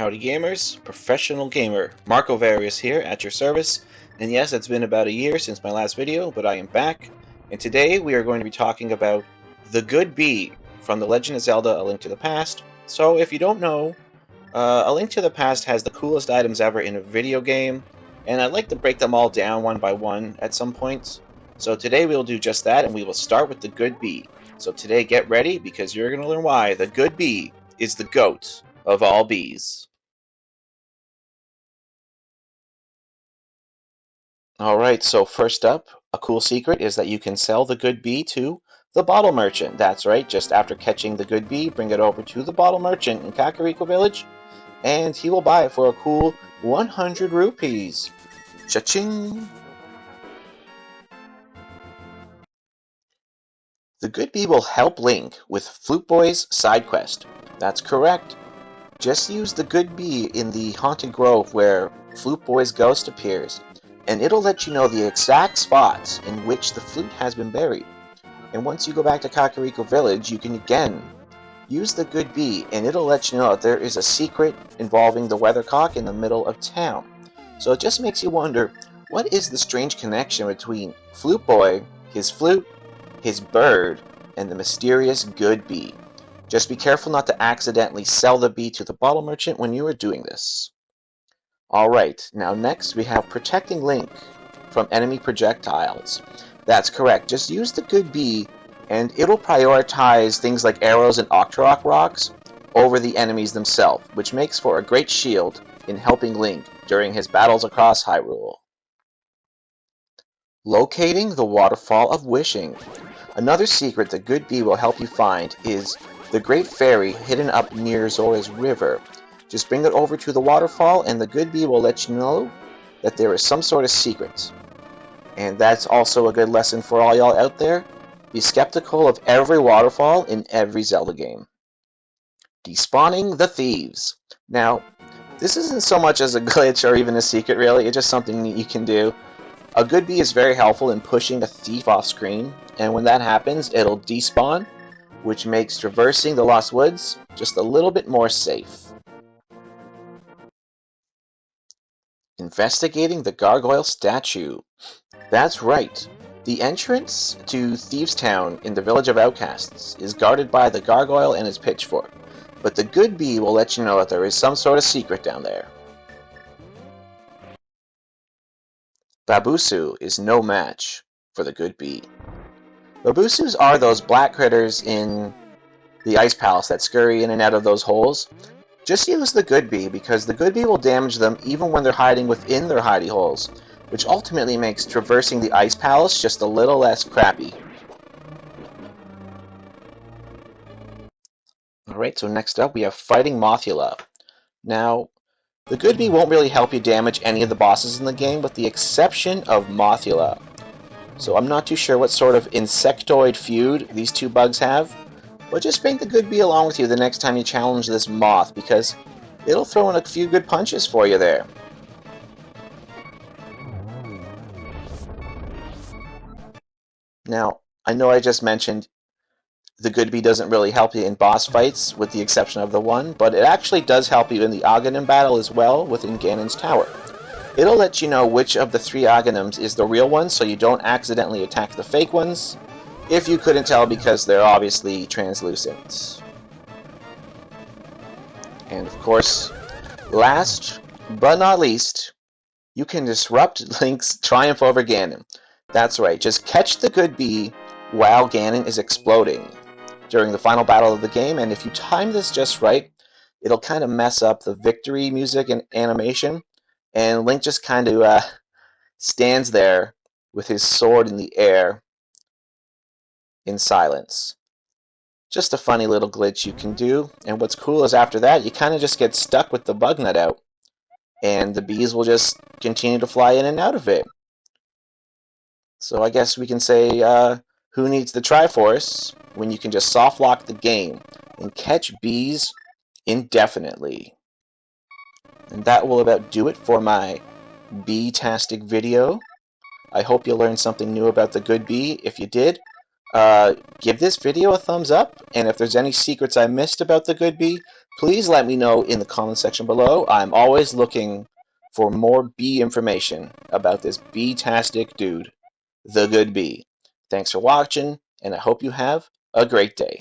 Howdy gamers, professional gamer, Marco Various here at your service, and yes, it's been about a year since my last video, but I am back, and today we are going to be talking about the Good Bee from The Legend of Zelda: A Link to the Past. So if you don't know, A Link to the Past has the coolest items ever in a video game, and I'd like to break them all down one by one at some points. So today we'll do just that, and we will start with the Good Bee. So today get ready, because you're going to learn why the Good Bee is the GOAT of all bees. Alright, so first up, a cool secret is that you can sell the Good Bee to the Bottle Merchant. That's right, just after catching the Good Bee, bring it over to the Bottle Merchant in Kakariko Village, and he will buy it for a cool 100 rupees. Cha-ching! The Good Bee will help Link with Flute Boy's side quest. That's correct. Just use the Good Bee in the Haunted Grove where Flute Boy's ghost appears, and it'll let you know the exact spots in which the flute has been buried. And once you go back to Kakariko Village, you can again use the Good Bee, and it'll let you know that there is a secret involving the weathercock in the middle of town. So it just makes you wonder, what is the strange connection between Flute Boy, his flute, his bird, and the mysterious Good Bee? Just be careful not to accidentally sell the bee to the Bottle Merchant when you are doing this. Alright, now next we have protecting Link from enemy projectiles. That's correct, just use the Good Bee and it'll prioritize things like arrows and Octorok rocks over the enemies themselves, which makes for a great shield in helping Link during his battles across Hyrule. Locating the Waterfall of Wishing. Another secret the Good Bee will help you find is the Great Fairy hidden up near Zora's River. Just bring it over to the waterfall and the Good Bee will let you know that there is some sort of secret. And that's also a good lesson for all y'all out there. Be skeptical of every waterfall in every Zelda game. Despawning the Thieves. Now, this isn't so much as a glitch or even a secret really, it's just something that you can do. A Good Bee is very helpful in pushing a thief off screen, and when that happens, it'll despawn, which makes traversing the Lost Woods just a little bit more safe. Investigating the Gargoyle Statue. That's right. The entrance to Thieves' Town in the Village of Outcasts is guarded by the Gargoyle and his pitchfork, but the Good Bee will let you know that there is some sort of secret down there. Babusu is no match for the Good Bee. Babusus are those black critters in the Ice Palace that scurry in and out of those holes. Just use the Good Bee, because the Good Bee will damage them even when they're hiding within their hidey holes, which ultimately makes traversing the Ice Palace just a little less crappy. Alright, so next up we have Fighting Mothula. Now, the Good Bee won't really help you damage any of the bosses in the game, with the exception of Mothula. So I'm not too sure what sort of insectoid feud these two bugs have, but just bring the Good Bee along with you the next time you challenge this moth, because it'll throw in a few good punches for you there. Now, I know I just mentioned the Good Bee doesn't really help you in boss fights, with the exception of the one, but it actually does help you in the Aghanim battle as well within Ganon's Tower. It'll let you know which of the 3 Aghanims is the real one, so you don't accidentally attack the fake ones, if you couldn't tell because they're obviously translucent. And of course, last but not least, you can disrupt Link's triumph over Ganon. That's right, just catch the Good Bee while Ganon is exploding during the final battle of the game, and if you time this just right, it'll kind of mess up the victory music and animation, and Link just kind of stands there with his sword in the air in silence. Just a funny little glitch you can do, and what's cool is after that you kind of just get stuck with the bug nut out, and the bees will just continue to fly in and out of it. So I guess we can say, who needs the Triforce when you can just soft lock the game and catch bees indefinitely? And that will about do it for my bee-tastic video. I hope you learned something new about the Good Bee. If you did, give this video a thumbs up, and if there's any secrets I missed about the Good Bee, Please let me know in the comment section below. I'm always looking for more bee information about this bee-tastic dude, the good bee. Thanks for watching, and I hope you have a great day.